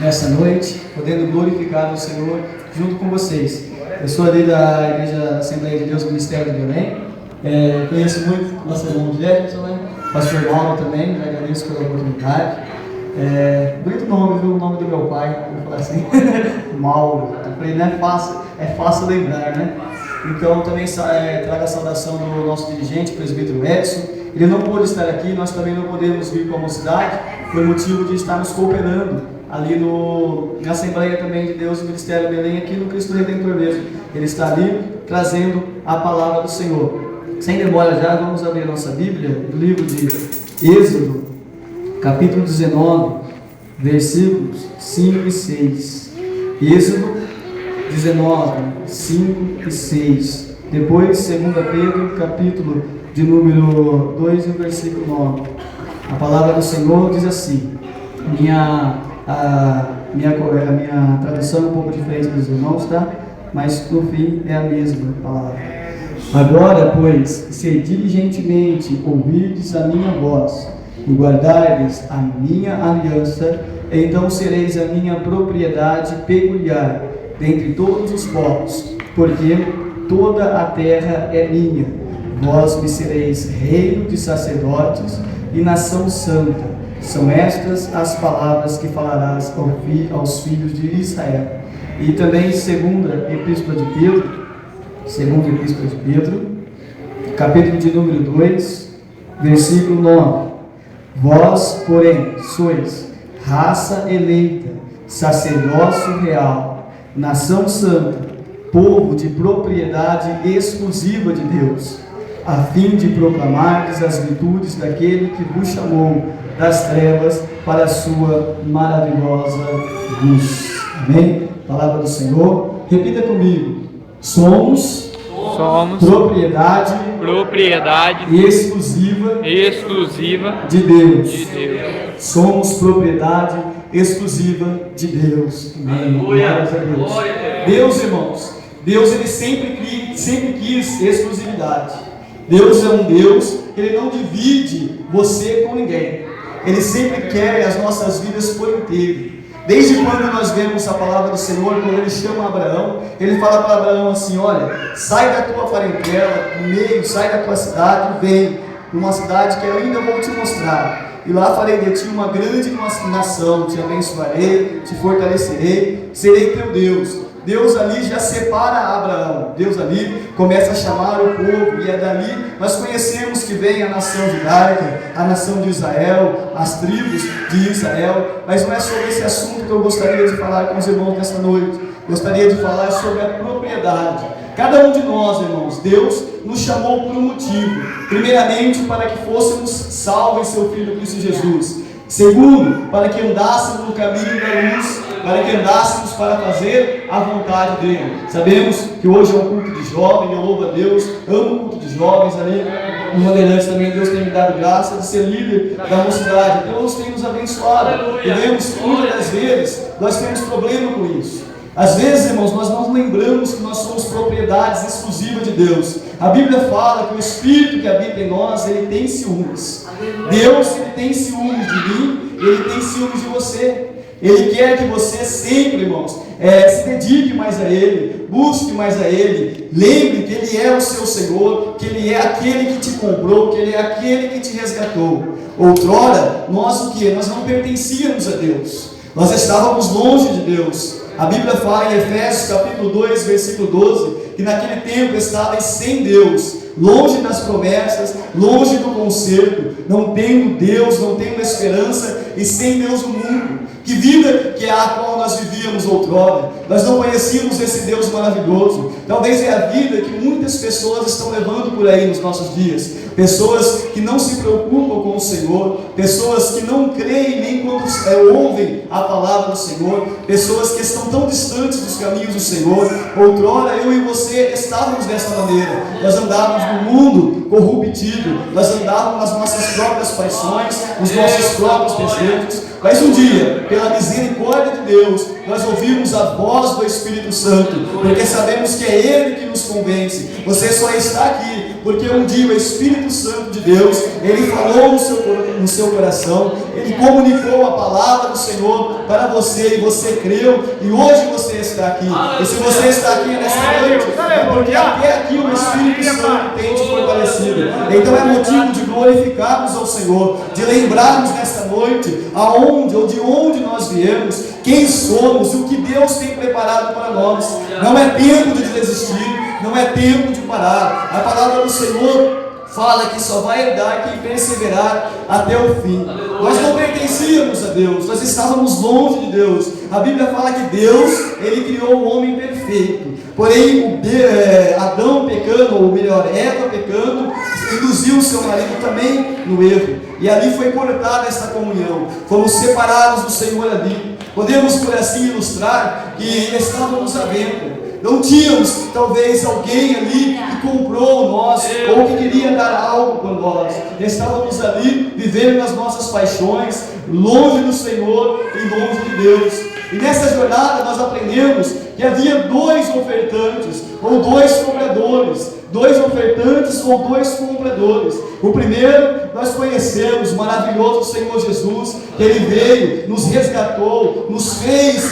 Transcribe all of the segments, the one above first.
nessa noite, podendo glorificar o Senhor junto com vocês. Eu sou ali da Igreja Assembleia de Deus do Ministério de Belém. Conheço muito o nosso irmão Jefferson, né? Pastor Mauro também, agradeço pela oportunidade. Bonito nome, viu? O nome do meu pai, vou falar assim, Mauro. Eu falei, não é fácil lembrar, né? Então também trago a saudação do nosso dirigente, o presbítero Edson. Ele não pôde estar aqui, nós também não podemos vir para a mocidade, por motivo de estarmos cooperando ali na Assembleia também de Deus do Ministério Belém, aqui no Cristo Redentor mesmo. Ele está ali trazendo a palavra do Senhor. Sem demora já, vamos abrir a nossa Bíblia, do livro de Êxodo, capítulo 19, versículos 5 e 6. Êxodo 19, 5 e 6. Depois, 2 Pedro, capítulo de número 2 e versículo 9. A palavra do Senhor diz assim. A minha tradução é um pouco diferente dos irmãos, tá? Mas no fim é a mesma palavra. Agora, pois, se diligentemente ouvirdes a minha voz e guardardes a minha aliança, então sereis a minha propriedade peculiar dentre todos os povos, porque toda a terra é minha. Vós me sereis reino de sacerdotes e nação santa. São estas as palavras que falarás aos filhos de Israel. E também segunda epístola de Pedro, capítulo de número 2, versículo 9. Vós, porém, sois raça eleita, sacerdócio real, nação santa, povo de propriedade exclusiva de Deus, a fim de proclamardes as virtudes daquele que vos chamou das trevas para a sua maravilhosa luz. Amém? Palavra do Senhor. Repita comigo. Somos propriedade exclusiva de Deus. Somos propriedade exclusiva de Deus. Amém. Glórias a Deus. Deus, irmãos, Deus ele sempre quis exclusividade. Deus é um Deus que ele não divide você com ninguém. Ele sempre quer as nossas vidas por inteiro. Desde quando nós vemos a palavra do Senhor, quando ele chama Abraão, ele fala para Abraão assim: olha, sai da tua parentela, do meio, sai da tua cidade, vem numa cidade que eu ainda vou te mostrar. E lá farei de ti uma grande nação, te abençoarei, te fortalecerei, serei teu Deus. Deus ali já separa Abraão, Deus ali começa a chamar o povo, e é dali nós conhecemos que vem a nação judaica, a nação de Israel, as tribos de Israel. Mas não é sobre esse assunto que eu gostaria de falar com os irmãos nesta noite. Gostaria de falar sobre a propriedade. Cada um de nós, irmãos, Deus nos chamou por um motivo. Primeiramente, para que fôssemos salvos em seu Filho Cristo Jesus. Segundo, para que andássemos no caminho da luz, para que andássemos para fazer a vontade dele. Sabemos que hoje é um culto de jovens, eu louvo a Deus, amo o culto de jovens ali. No Bandeirantes também Deus tem me dado graça de ser líder da mocidade. Deus tem nos abençoado. E muitas das vezes nós temos problema com isso. Às vezes, irmãos, nós não lembramos que nós somos propriedades exclusivas de Deus. A Bíblia fala que o Espírito que habita em nós, ele tem ciúmes. Deus, ele tem ciúmes de mim, ele tem ciúmes de você. Ele quer que você sempre, irmãos, se dedique mais a Ele, busque mais a Ele, lembre que Ele é o seu Senhor, que Ele é aquele que te comprou, que Ele é aquele que te resgatou. Outrora, nós o que? Nós não pertencíamos a Deus, nós estávamos longe de Deus. A Bíblia fala em Efésios capítulo 2, versículo 12, que naquele tempo estavais sem Deus, longe das promessas, longe do conserto, não tendo Deus, não tendo esperança e sem Deus no mundo. Que vida que é a qual nós vivíamos outrora. Nós não conhecíamos esse Deus maravilhoso. Talvez é a vida que muitas pessoas estão levando por aí nos nossos dias. Pessoas que não se preocupam com o Senhor, pessoas que não creem nem quando ouvem a palavra do Senhor, pessoas que estão tão distantes dos caminhos do Senhor. Outrora eu e você estávamos dessa maneira. Nós andávamos no mundo corruptível, nós andávamos nas nossas próprias paixões, nos nossos próprios desejos. Mas um dia, pela misericórdia de Deus, nós ouvimos a voz do Espírito Santo, porque sabemos que é Ele que nos convence. Você só está aqui porque um dia o Espírito Santo de Deus, Ele falou no seu coração, Ele comunicou a palavra do Senhor para você, e você creu, e hoje você está aqui. E se você está aqui nessa noite, é porque até aqui o Espírito Santo tem te fortalecido. Então é motivo de glorificarmos ao Senhor, de lembrarmos nesta noite aonde ou de onde nós viemos, quem somos e o que Deus tem preparado para nós. Não é tempo de desistir, não é tempo de parar. A palavra do Senhor fala que só vai herdar quem perseverar até o fim. Nós não pertencíamos a Deus, nós estávamos longe de Deus. A Bíblia fala que Deus, Ele criou o homem perfeito. Porém, Adão pecando, ou melhor, Eva pecando, induziu o seu marido também no erro. E ali foi cortada essa comunhão. Fomos separados do Senhor ali. Podemos, por assim, ilustrar que estávamos à venda. Não tínhamos, talvez, alguém ali que comprou nós, ou que queria dar algo por nós. Estávamos ali, vivendo nas nossas paixões, longe do Senhor e longe de Deus. E nessa jornada nós aprendemos que havia dois ofertantes, ou dois compradores. Dois ofertantes ou dois compradores. O primeiro nós conhecemos, o maravilhoso Senhor Jesus, que Ele veio, nos resgatou, nos fez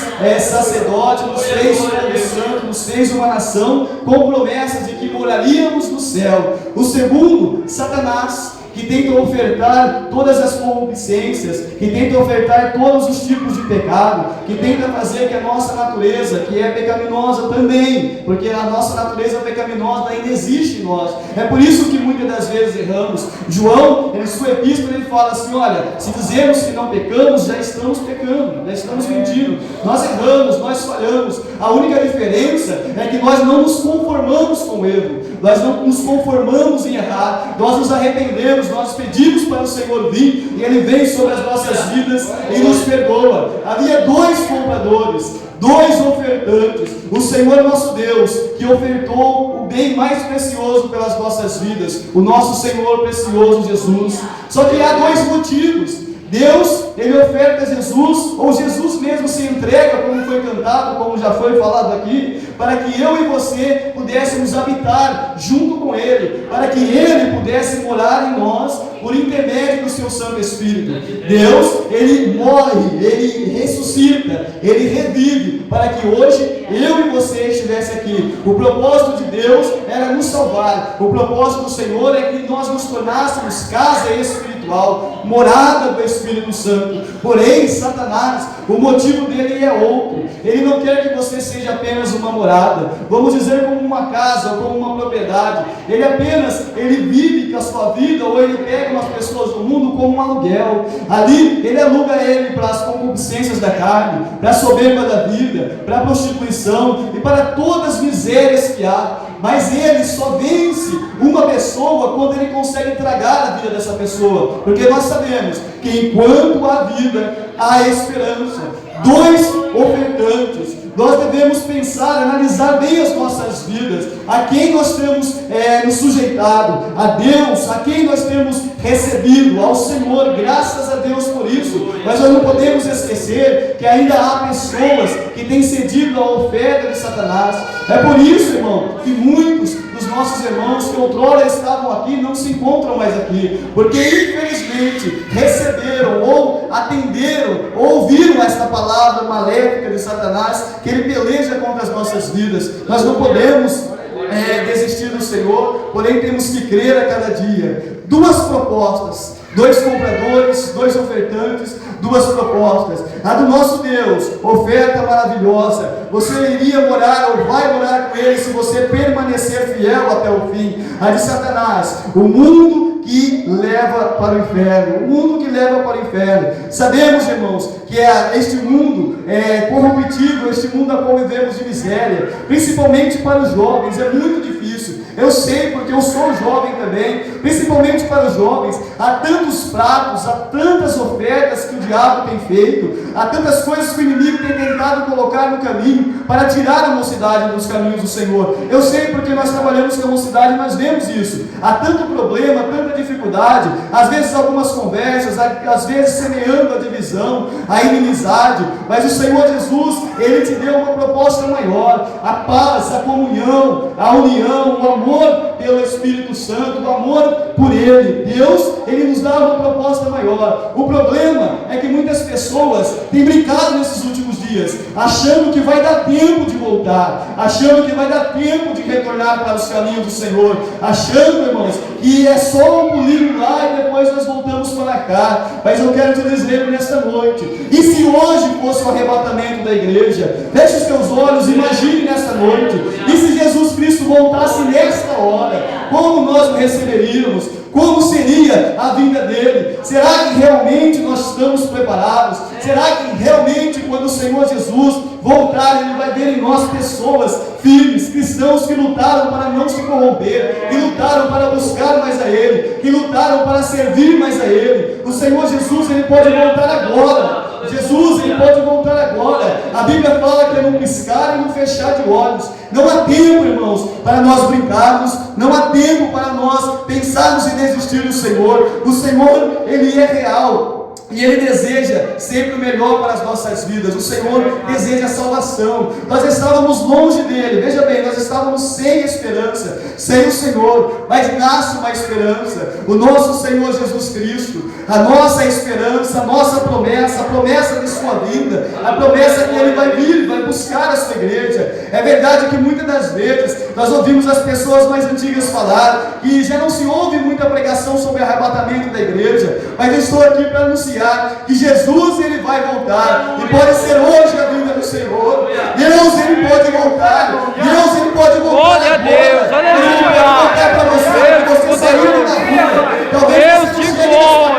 sacerdote, nos fez povo santo, nos fez uma nação com promessas de que moraríamos no céu. O segundo, Satanás, que tenta ofertar todas as concupiscências, que tenta ofertar todos os tipos de pecado, que tenta fazer que a nossa natureza, que é pecaminosa também, porque a nossa natureza pecaminosa ainda existe em nós. É por isso que muitas das vezes erramos. João, em sua epístola, ele fala assim: olha, se dizermos que não pecamos, já estamos pecando, já estamos mentindo. Nós erramos, nós falhamos. A única diferença é que nós não nos conformamos com o erro, nós não nos conformamos em errar, nós nos arrependemos, nós pedimos para o Senhor vir, e Ele vem sobre as nossas vidas e nos perdoa. Havia dois compradores, dois ofertantes. O Senhor nosso Deus, que ofertou o bem mais precioso pelas nossas vidas, o nosso Senhor precioso Jesus. Só que há dois motivos. Deus, Ele oferta Jesus, ou Jesus mesmo se entrega, como foi cantado, como já foi falado aqui, para que eu e você pudéssemos habitar junto com Ele, para que Ele pudesse morar em nós, por intermédio do seu Santo Espírito. Deus, Ele morre, Ele ressuscita, Ele revive, para que hoje eu e você estivesse aqui. O propósito de Deus era nos salvar. O propósito do Senhor é que nós nos tornássemos casa espiritual, morada do Espírito Santo. Porém, Satanás, o motivo dele é outro. Ele não quer que você seja apenas uma morada, vamos dizer, como uma casa ou como uma propriedade. Ele vive com a sua vida, ou ele pega umas pessoas do mundo como um aluguel. Ali ele aluga ele para as concupiscências da carne, para a soberba da vida, para a prostituição e para todas as misérias que há. Mas ele só vence uma pessoa quando ele consegue tragar a vida dessa pessoa, porque nós sabemos que enquanto há vida, há esperança. Dois ofertantes. Nós devemos pensar, analisar bem as nossas vidas, a quem nós temos nos sujeitado, a Deus, a quem nós temos recebido, ao Senhor, graças a Deus por isso. Mas nós não podemos esquecer que ainda há pessoas que têm cedido à oferta de Satanás. É por isso, irmão, que muitos dos nossos irmãos que outrora estavam aqui não se encontram mais aqui, porque infelizmente receberam ou atenderam ou ouviram esta palavra maléfica de Satanás, que ele peleja contra as nossas vidas. Nós não podemos desistir do Senhor, porém temos que crer a cada dia. Duas propostas, dois compradores, dois ofertantes, duas propostas. A do nosso Deus, oferta maravilhosa. Você iria morar ou vai morar com Ele se você permanecer fiel até o fim. A de Satanás, o mundo que leva para o inferno. O mundo que leva para o inferno. Sabemos, irmãos, que este mundo é corruptível, este mundo a qual vivemos de miséria, principalmente para os jovens, é muito difícil. Eu sei, porque eu sou jovem também. Principalmente para os jovens, há tantos pratos, há tantas ofertas que o diabo tem feito, há tantas coisas que o inimigo tem tentado colocar no caminho para tirar a mocidade dos caminhos do Senhor. Eu sei porque nós trabalhamos com a mocidade, nós vemos isso. Há tanto problema, tanta dificuldade, às vezes algumas conversas, às vezes semeando a divisão, a inimizade, mas o Senhor Jesus, Ele te deu uma proposta maior, a paz, a comunhão, a união, o amor pelo Espírito Santo, o amor por Ele. Deus, Ele nos dá uma proposta maior. O problema é que muitas pessoas têm brincado nesses últimos dias, achando que vai dar tempo de voltar, achando que vai dar tempo de retornar para os caminhos do Senhor, achando, irmãos, que é só um pulinho lá e depois nós voltamos para cá. Mas eu quero te dizer nesta noite, e se hoje fosse o arrebatamento da igreja, feche os teus olhos, imagine nesta noite, e se Jesus Cristo voltasse nesta hora, como nós o receberíamos? Como seria a vinda dele? Será que realmente nós estamos preparados? Será que realmente quando o Senhor Jesus voltar, Ele vai ver em nós pessoas firmes, cristãos que lutaram para não se corromper, que lutaram para buscar mais a Ele, que lutaram para servir mais a Ele? O Senhor Jesus, Ele pode voltar agora. Jesus, Ele pode voltar agora. A Bíblia fala que é no piscar e no fechar de olhos. Não há tempo, irmãos, para nós brincarmos, não há tempo para nós pensarmos em desistir do Senhor. O Senhor, Ele é real. E Ele deseja sempre o melhor para as nossas vidas. O Senhor deseja a salvação. Nós estávamos longe dEle. Veja bem, nós estávamos sem esperança, sem o Senhor. Mas nasce uma esperança. O nosso Senhor Jesus Cristo, a nossa esperança, a nossa promessa, a promessa de sua vinda, a promessa que Ele vai vir, vai buscar a sua igreja. É verdade que muitas das vezes nós ouvimos as pessoas mais antigas falar que já não se ouve muita pregação sobre o arrebatamento da igreja, mas eu estou aqui para anunciar que Jesus, Ele vai voltar, e pode ser hoje a vinda do Senhor. Deus, Ele pode voltar. Deus, Ele pode voltar. Glória a Deus, Ele pode voltar para você, que você saiu da vida. Talvez você não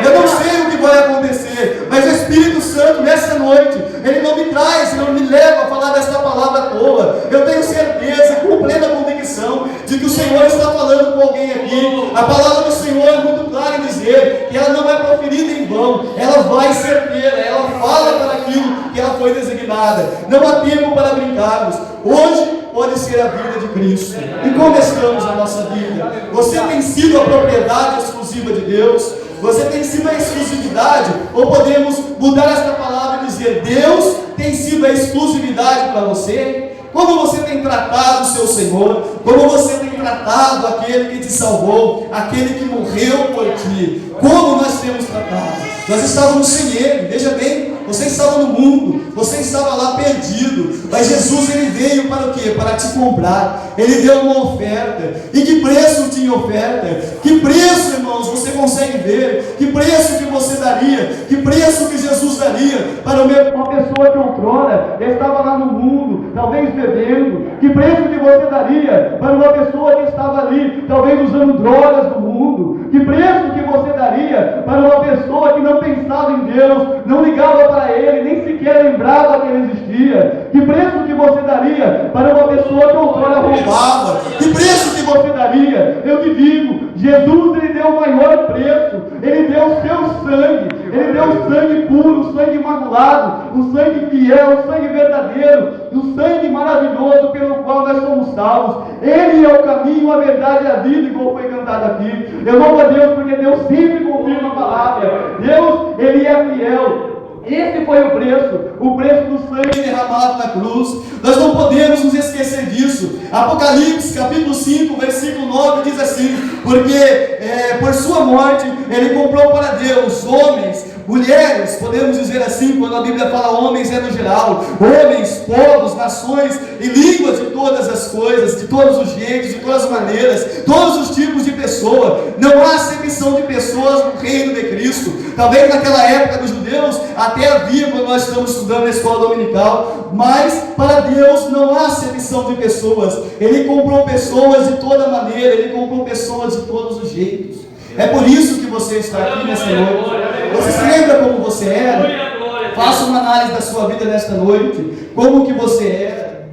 eu não sei o que vai acontecer, mas o Espírito Santo nessa noite, Ele não me traz, Ele não me leva a falar desta palavra à toa. Eu tenho certeza, com plena convicção, de que o Senhor está falando com alguém aqui. A palavra do Senhor é muito clara em dizer que ela não é proferida em vão, ela vai certeira, ela fala para aquilo que ela foi designada. Não há tempo para brincarmos. Hoje pode ser a vida de Cristo. E como estamos na nossa vida? Você tem sido a propriedade exclusiva de Deus? Você tem sido a exclusividade? Ou podemos mudar esta palavra e dizer: Deus tem sido a exclusividade para você? Como você tem tratado o seu Senhor? Como você tem tratado aquele que te salvou, aquele que morreu por ti? Como nós temos tratado? Nós estávamos sem Ele, veja bem, você estava no mundo, você estava lá perdido, mas Jesus, Ele veio para o quê? Para te comprar. Ele deu uma oferta. E que preço tinha oferta? Que preço, irmãos, você consegue ver? Que preço que você daria? Que preço que Jesus daria para uma pessoa que outrora estava lá no mundo, talvez bebendo? Que preço que você daria para uma pessoa que estava ali, talvez usando drogas do mundo? Que preço que você daria para uma pessoa que não pensava em Deus, não ligava para Ele, nem sequer lembrava que Ele existia? Que preço que você daria para uma pessoa que outrora roubava? Que preço que você daria? Eu te digo, Jesus, Ele deu o maior preço. Ele deu o seu sangue. Ele deu o sangue puro, o sangue imaculado, o sangue fiel, o sangue verdadeiro, o sangue maravilhoso pelo qual nós somos salvos. Ele é o caminho, a verdade e a vida, igual foi cantado aqui. Eu louvo a Deus porque Deus sempre confirma a palavra. Deus, Ele é fiel. Esse foi o preço do sangue derramado na cruz. Nós não podemos nos esquecer disso. Apocalipse capítulo 5, versículo 9 diz assim: porque por sua morte Ele comprou para Deus homens, mulheres, podemos dizer assim, quando a Bíblia fala homens é no geral, homens, povos, nações e línguas de todas as coisas, de todos os jeitos, de todas as maneiras, todos os tipos de pessoa. Não há acepção de pessoas no reino de Cristo. Talvez naquela época dos judeus até havia, quando nós estamos estudando na escola dominical, mas para Deus não há acepção de pessoas. Ele comprou pessoas de toda maneira, Ele comprou pessoas de todos os jeitos. É por isso que você está aqui nesta noite. Você se lembra como você era? Faça uma análise da sua vida nesta noite. Como que você era?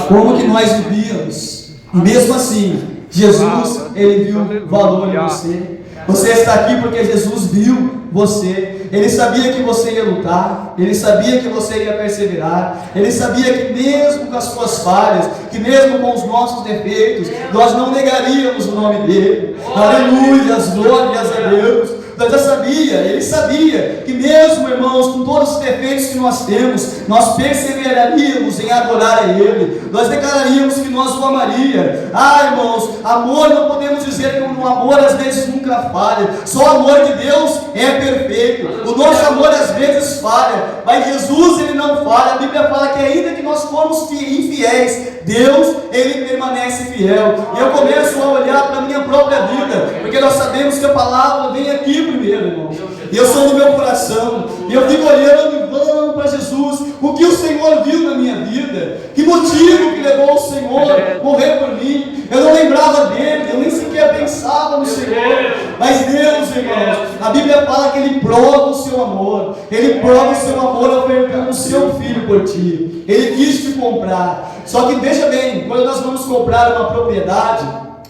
Como que nós vivíamos? E mesmo assim, Jesus, Ele viu valor em você. Você está aqui porque Jesus viu você. Ele sabia que você ia lutar. Ele sabia que você ia perseverar. Ele sabia que mesmo com as suas falhas, que mesmo com os nossos defeitos, nós não negaríamos o nome dele. Aleluia, glórias a Deus. Nós já sabia, ele sabia que mesmo, irmãos, com todos os defeitos que nós temos, nós perseveraríamos em adorar a Ele, nós declararíamos que nós o amaria. Irmãos, amor não podemos dizer que o amor às vezes nunca falha, só o amor de Deus é perfeito, o nosso amor às vezes falha, mas Jesus ele não falha. A Bíblia fala que ainda que nós formos infiéis, Deus ele permanece fiel. E eu começo a olhar para a minha própria vida, porque nós sabemos que a palavra vem aqui primeiro, irmãos, e eu sou no meu coração, e eu fico olhando e falando para Jesus, o que o Senhor viu na minha vida, que motivo que levou o Senhor a morrer por mim. Eu não lembrava dele, eu nem sequer pensava no Senhor, mas Deus, irmãos, a Bíblia fala que Ele prova o seu amor, Ele prova o seu amor ofertando o seu filho por ti. Ele quis te comprar. Só que veja bem, quando nós vamos comprar uma propriedade,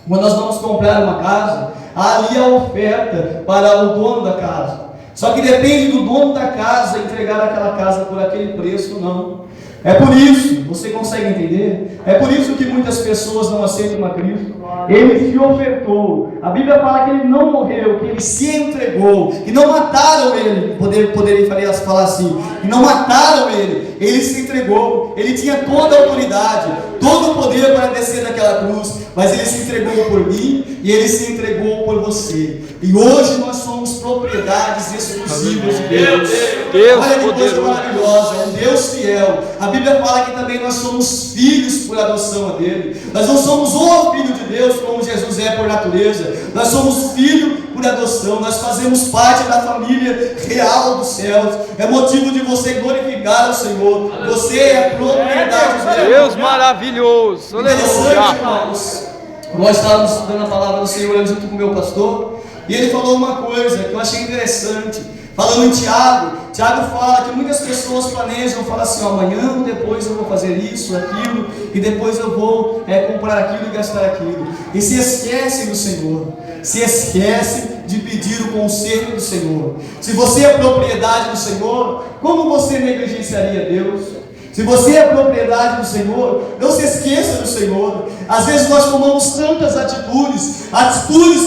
quando nós vamos comprar uma casa, há ali a oferta para o dono da casa. Só que depende do dono da casa entregar aquela casa por aquele preço ou não. É por isso, você consegue entender? É por isso que muitas pessoas não aceitam a Cristo. Ele se ofertou. A Bíblia fala que ele não morreu, que ele se entregou, que não mataram ele. Poderia falar assim, que não mataram ele. Ele se entregou. Ele tinha toda a autoridade, todo o poder para descer daquela cruz, mas ele se entregou por mim e ele se entregou por você. E hoje nós somos propriedades exclusivas de Deus. Olha que coisa maravilhosa, é um Deus fiel. A Bíblia fala que também nós somos filhos por adoção a dele. Nós não somos o filho de Deus como Jesus é por natureza. Nós somos filho por adoção. Nós fazemos parte da família real dos céus. É motivo de você glorificar o Senhor. Você é propriedade de Deus. Deus maravilhoso. Interessante, irmãos. Nós estávamos estudando a palavra do Senhor junto com o meu pastor, e ele falou uma coisa que eu achei interessante. Falando em Tiago fala que muitas pessoas planejam, falam assim, amanhã ou depois eu vou fazer isso, aquilo, e depois eu vou comprar aquilo e gastar aquilo. E se esquecem do Senhor, se esquece de pedir o conselho do Senhor. Se você é propriedade do Senhor, como você negligenciaria Deus? Se você é propriedade do Senhor, não se esqueça do Senhor. Às vezes nós tomamos tantas atitudes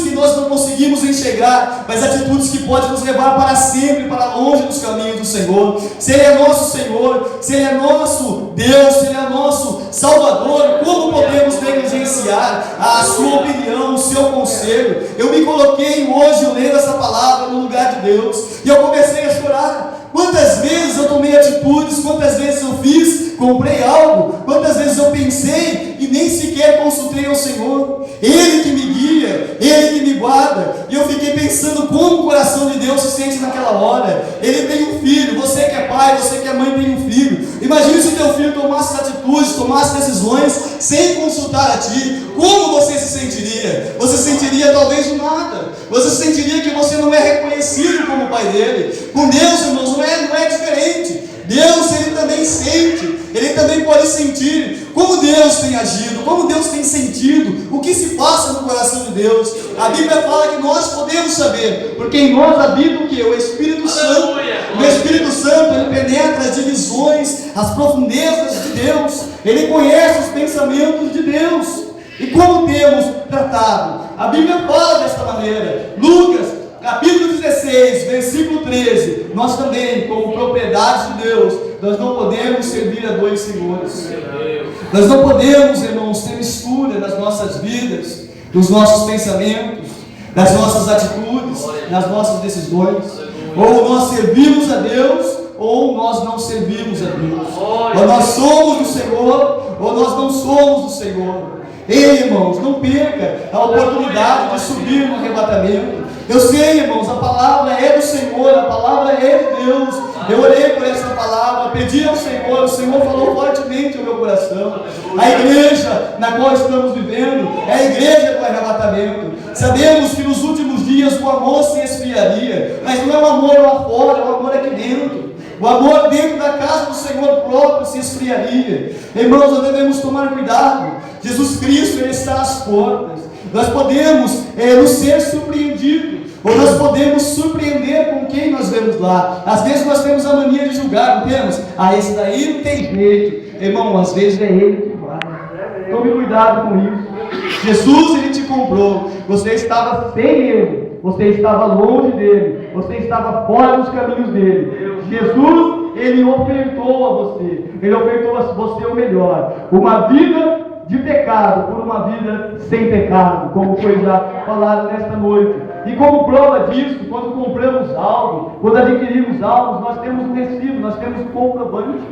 que nós não conseguimos enxergar, mas atitudes que podem nos levar para sempre, para longe dos caminhos do Senhor. Se Ele é nosso Senhor, se Ele é nosso Deus, se Ele é nosso Salvador, como podemos negligenciar a sua opinião, o seu conselho? Eu me coloquei hoje, lendo essa palavra no lugar de Deus, e eu comecei a chorar. Quantas vezes eu tomei atitudes, quantas vezes eu fiz, comprei algo, quantas vezes eu pensei e nem sequer consultei ao Senhor. Ele que me guia, Ele que me guarda. E eu fiquei pensando como o coração de Deus se sente naquela hora. Ele tem um filho, você que é pai, você que é mãe tem um filho. Imagine se o teu filho tomasse atitudes, tomasse decisões sem consultar a ti. Como você se sentiria? Você se sentiria talvez do nada. Você sentiria que você não é reconhecido como pai dele. Com Deus, irmãos, não é diferente. Deus, Ele também sente, Ele também pode sentir como Deus tem agido, como Deus tem sentido, o que se passa no coração de Deus. A Bíblia fala que nós podemos saber, porque em nós habita o que? O Espírito Santo. O Espírito Santo, Ele penetra as divisões, as profundezas de Deus, Ele conhece os pensamentos de Deus. E como temos tratado? A Bíblia fala desta maneira. Lucas capítulo 16, versículo 13, nós também, como propriedade de Deus, nós não podemos servir a dois senhores. Nós não podemos, irmãos, ter mistura nas nossas vidas, nos nossos pensamentos, nas nossas atitudes, nas nossas decisões. Ou nós servimos a Deus, ou nós não servimos a Deus. Ou nós somos do Senhor, ou nós não somos do Senhor. Ei, irmãos, não perca a oportunidade de subir no arrebatamento. Eu sei, irmãos, a palavra é do Senhor, a palavra é de Deus. Eu orei por essa palavra, pedi ao Senhor, o Senhor falou fortemente ao meu coração. A igreja na qual estamos vivendo é a igreja do arrebatamento. Sabemos que nos últimos dias o amor se esfriaria, mas não é o amor lá fora, é o amor aqui dentro. O amor dentro da casa do Senhor próprio se esfriaria. Irmãos, nós devemos tomar cuidado. Jesus Cristo, Ele está às portas. Nós podemos nos ser surpreendidos ou nós podemos surpreender com quem nós vemos lá. Às vezes nós temos a mania de julgar, não temos? Esse daí não tem jeito. Irmão, às vezes é ele que vai. Tome cuidado com isso. Jesus, ele te comprou. Você estava sem ele, você estava longe dele, você estava fora dos caminhos dele. Jesus, ele ofertou a você, ele ofertou a você o melhor, uma vida de pecado por uma vida sem pecado, como foi já falado nesta noite. E como prova disso, quando compramos algo, quando adquirimos algo, nós temos um recibo, nós temos um comprovante.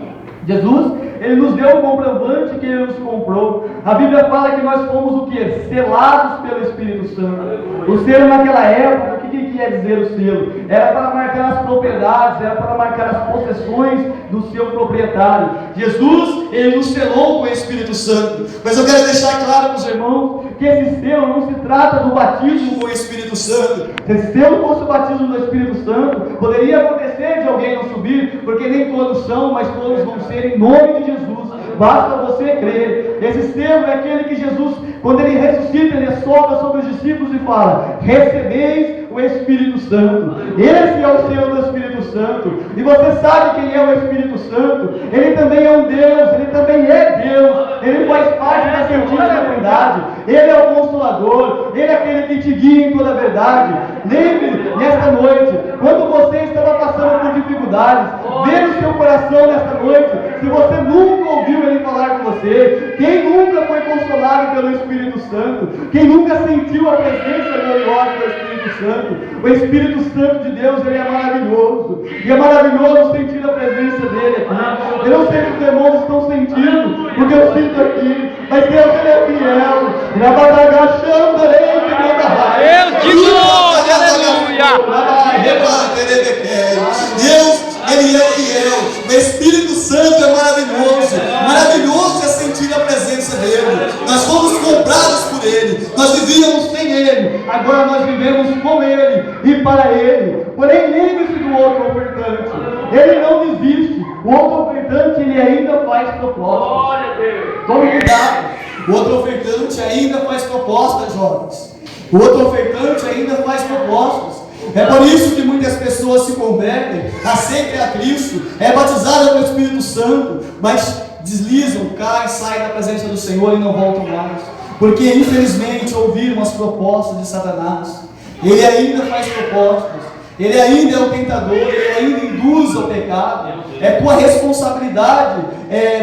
Jesus, ele nos deu um comprovante que ele nos comprou. A Bíblia fala que nós fomos o quê? Selados pelo Espírito Santo. O selo naquela época, o que quer dizer o selo? Era para marcar as propriedades, era para marcar as possessões do seu proprietário. Jesus, ele nos selou com o Espírito Santo. Mas eu quero deixar claro para os irmãos que esse selo não se trata do batismo com o Espírito Santo. Se esse selo fosse o batismo do Espírito Santo, poderia acontecer de alguém não subir, porque nem todos são, mas todos vão ser em nome de Jesus. Basta você crer. Esse selo é aquele que Jesus, quando ele ressuscita, ele sopra sobre os discípulos e fala: recebeis o Espírito Santo. Esse é o selo do Espírito Santo. E você sabe quem é o Espírito Santo? Ele também é um Deus, ele também é Deus. Ele faz parte da Santíssima Trindade. Ele é o Consolador, ele é aquele que te guia em toda a verdade. Lembre, nesta noite, quando você estava passando por dificuldades, vê no seu coração nesta noite, se você nunca ouviu ele falar com você, quem nunca foi consolado pelo Espírito Santo, quem nunca sentiu a presença gloriosa do Espírito Santo. O Espírito Santo de Deus, ele é maravilhoso, e é maravilhoso sentir a presença dele aqui. Eu não sei se os irmãos estão sentindo, porque eu sinto aqui, mas Deus, ele é fiel. Deus de glória, aleluia. Deus, ele é fiel. O Espírito Santo é maravilhoso. Maravilhoso é sentir a presença dele. Nós fomos comprados por ele. Nós vivíamos sem ele. Agora nós vivemos com ele e para ele. Porém, lembre-se do outro ofertante. Ele não desiste. O outro ofertante, ele ainda faz propostas. Tome cuidado. O outro ofertante ainda faz propostas, jovens. O outro ofertante ainda faz propostas. É por isso que muitas pessoas se convertem, aceitam a Cristo, é batizada pelo Espírito Santo, mas deslizam, caem, saem da presença do Senhor e não voltam mais. Porque infelizmente ouviram as propostas de Satanás. Ele ainda faz propostas. Ele ainda é o tentador, ele ainda induz ao pecado. É tua responsabilidade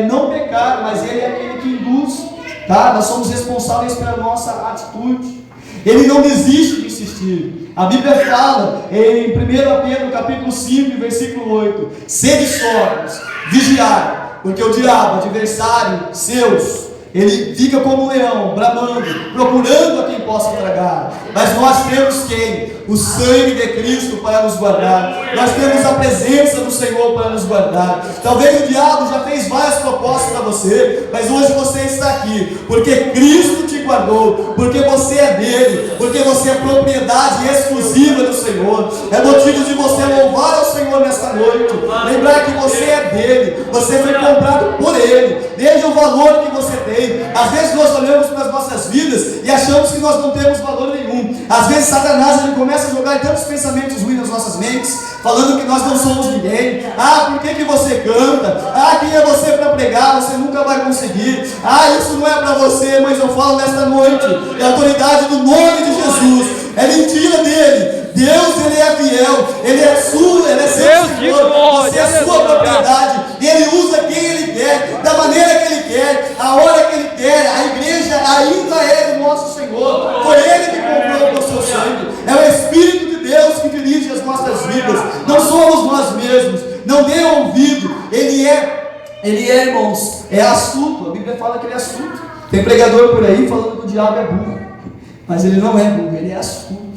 não pecar, mas ele é aquele que induz. Tá? Nós somos responsáveis pela nossa atitude. Ele não desiste de insistir. A Bíblia fala em 1 Pedro capítulo 5, versículo 8: sede sóbrios, vigiai, porque o diabo, adversário seus, ele fica como um leão, bramando, procurando a quem possa tragar. Mas nós temos quem? O sangue de Cristo para nos guardar. Nós temos a presença do Senhor para nos guardar. Talvez o diabo já fez várias propostas para você, mas hoje você está aqui, porque Cristo te guardou, porque você é dele, porque você é propriedade exclusiva do Senhor. É motivo de você louvar ao Senhor nesta noite, lembrar que você é dele, você foi comprado por ele. Veja o valor que você tem. Às vezes nós olhamos para as nossas vidas e achamos que nós não temos valor nenhum. Às vezes Satanás, ele começa a jogar tantos pensamentos ruins nas nossas mentes, falando que nós não somos ninguém. Por que você canta? Quem é você para pregar? Você nunca vai conseguir. Isso não é para você, mas eu falo nesta noite, é a autoridade do nome de Jesus. É mentira dele. Deus, ele é fiel, ele é sua, ele é seu Senhor, você é sua propriedade, e ele usa quem ele quer, da maneira que ele quer, a hora que ele quer. A igreja ainda é do nosso Senhor, foi ele que comprou com o seu sangue. É o Espírito de Deus que dirige as nossas vidas, não somos nós mesmos. Não dê ouvido, ele é, irmãos, é astuto. A Bíblia fala que ele é astuto. Tem pregador por aí falando que o diabo é burro, mas ele não é burro, ele é astuto.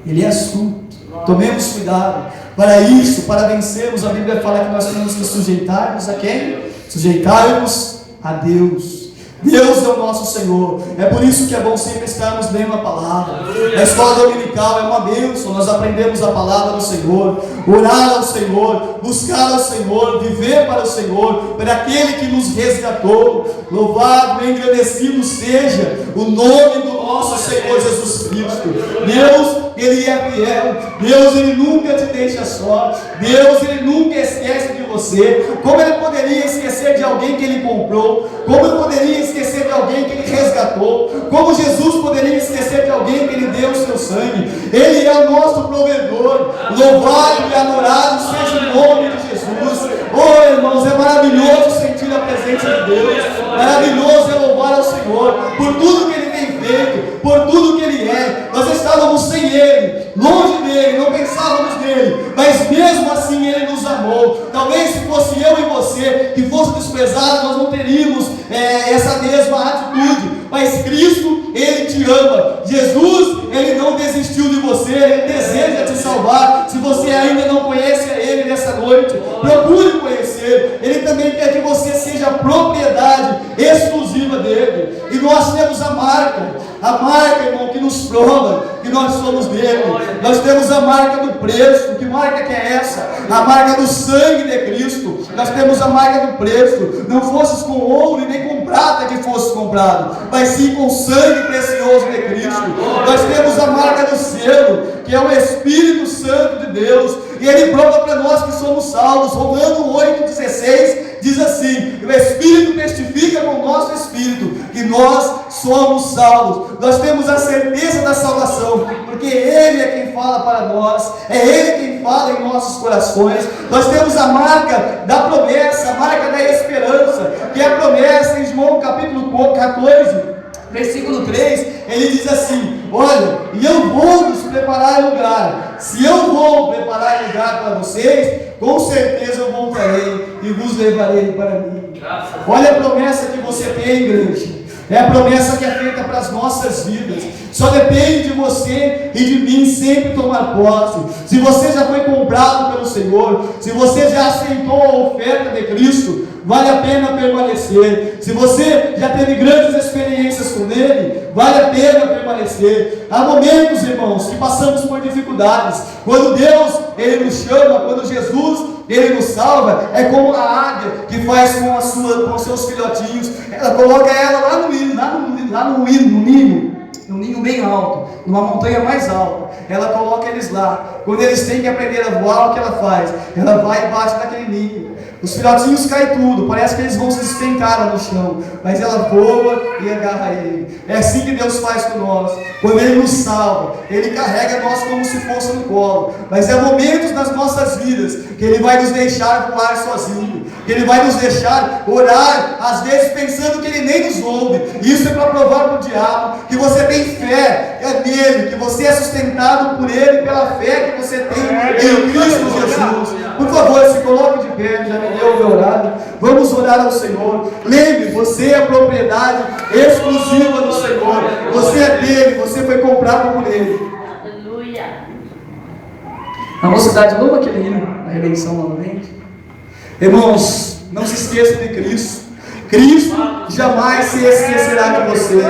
Ele é astuto. Tomemos cuidado. Para isso, para vencermos, a Bíblia fala que nós temos que sujeitar-nos a quem? Sujeitar-nos a Deus. Deus é o nosso Senhor. É por isso que é bom sempre estarmos lendo a palavra. A escola dominical é uma bênção. Nós aprendemos a palavra do Senhor, orar ao Senhor, buscar ao Senhor, viver para o Senhor, para aquele que nos resgatou. Louvado e engrandecido seja o nome do nosso Senhor Jesus Cristo. Deus, Ele é fiel. Deus, Ele nunca te deixa só. Deus, Ele nunca esquece de você. Como Ele poderia esquecer de alguém que Ele comprou? Como Ele poderia esquecer de alguém que Ele resgatou? Como Jesus poderia esquecer de alguém que Ele deu o seu sangue? Ele é o nosso provedor. Louvado e adorado seja o nome de Jesus. Oh, irmãos, é maravilhoso sentir a presença de Deus. Maravilhoso é louvar ao Senhor por tudo que Ele tem feito, por tudo que Ele é. Nós estávamos sem Ele, longe dele, não pensávamos nele, mas mesmo assim Ele nos amou. Talvez se fosse eu e você que fosse desprezado, nós não teríamos essa mesma atitude, mas Cristo, Ele te ama. Jesus, Ele não desistiu de você, Ele deseja te salvar. Se você ainda não conhece a Ele nessa noite, procure conhecer. Ele também quer que você seja propriedade exclusiva dele. E nós temos a marca, irmão, que nos prova que nós somos dele. Nós temos a marca do preço. Que marca que é essa? A marca do sangue de Cristo. Nós temos a marca do preço. Não fosses com ouro e nem com prata que fosses comprado, mas sim com o sangue precioso de Cristo. Nós temos a marca do selo, que é o Espírito Santo de Deus, e Ele prova para nós que somos salvos. Romanos 8,16 diz assim: o Espírito testifica com o nosso Espírito que nós somos salvos. Nós temos a certeza da salvação, porque Ele é quem fala para nós, é Ele quem fala em nossos corações. Nós temos a marca da promessa, a marca da esperança, que é a promessa em João capítulo 14, versículo 3, ele diz assim: olha, e eu vou nos preparar lugar. Se eu vou preparar lugar para vocês, com certeza eu voltarei e vos levarei para mim. Olha a promessa que você tem, igreja. É a promessa que é feita para as nossas vidas. Só depende de você e de mim sempre tomar posse. Se você já foi comprado pelo Senhor, se você já aceitou a oferta de Cristo, vale a pena permanecer. Se você já teve grandes experiências com Ele, vale a pena permanecer. Há momentos, irmãos, que passamos por dificuldades. Quando Deus, Ele nos chama, quando Jesus, Ele nos salva, é como a águia que faz com os seus filhotinhos. Ela coloca ela lá no ninho bem alto, numa montanha mais alta. Ela coloca eles lá. Quando eles têm que aprender a voar, o que ela faz? Ela vai embaixo daquele ninho. Os filhotinhos caem tudo, parece que eles vão se despencar lá no chão, mas ela voa e agarra ele. É assim que Deus faz com nós. Quando Ele nos salva, Ele carrega nós como se fosse no colo. Mas há momentos nas nossas vidas que Ele vai nos deixar voar sozinho, que Ele vai nos deixar orar, às vezes pensando que Ele nem nos ouve. Isso é para provar para o diabo que você tem fé nele, que você é sustentado por Ele, pela fé que você tem em Cristo Jesus. Por favor, se coloque de pé, já me deu o meu horário. Vamos orar ao Senhor. Lembre, você é propriedade exclusiva do Senhor. Você é dele, você foi comprado por Ele. Aleluia. A mocidade, louva aquele hino, a redenção novamente. Irmãos, não se esqueça de Cristo. Cristo jamais se esquecerá de você.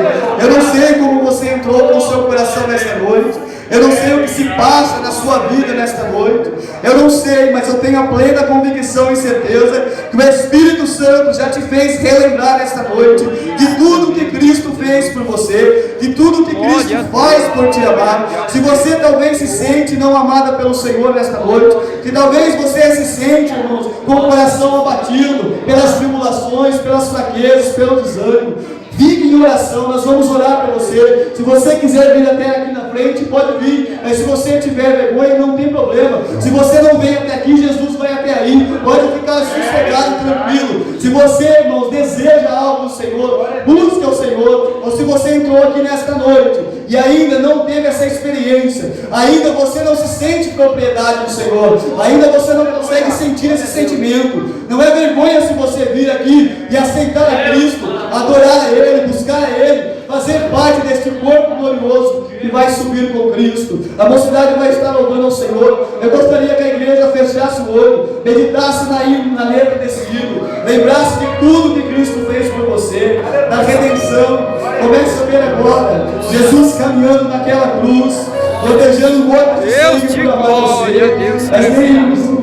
Eu não sei como você entrou com o seu coração nesta noite. Eu não sei o que se passa na sua vida nesta noite. Eu não sei, mas eu tenho a plena convicção e certeza que o Espírito Santo já te fez relembrar nesta noite de tudo que Cristo fez por você, de tudo que Cristo faz por te amar. Se você talvez se sente não amada pelo Senhor nesta noite, que talvez você se sente, irmãos, com o coração abatido pelas tribulações, pelas fraquezas, pelo desânimo, fique em oração, nós vamos orar para você. Se você quiser vir até aqui na frente, pode vir, mas se você tiver vergonha, não tem problema. Se você não vem até aqui, Jesus vai até aí, pode ficar sossegado, tranquilo. Se você, irmãos, deseja algo do Senhor, busque ao Senhor. Ou se você entrou aqui nesta noite e ainda não teve essa experiência, ainda você não se sente propriedade do Senhor, ainda você não consegue sentir esse sentimento, não é vergonha se você vir aqui e aceitar a Cristo, adorar a Ele, buscar a Ele. fazer parte deste corpo glorioso que vai subir com Cristo. A mocidade vai estar louvando ao Senhor. Eu gostaria que a igreja fechasse o olho, meditasse na letra desse hino, lembrasse de tudo que Cristo fez por você, da redenção. Comece a ver agora Jesus caminhando naquela cruz, protejando o corpo de sangue por amar você. Mas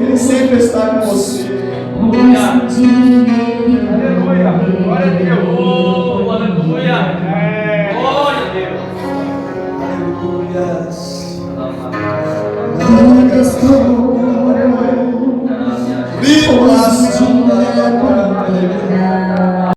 Ele sempre está com você. Aleluia. Glória a Deus. Oh, aleluia. Glória a Deus. Aleluia.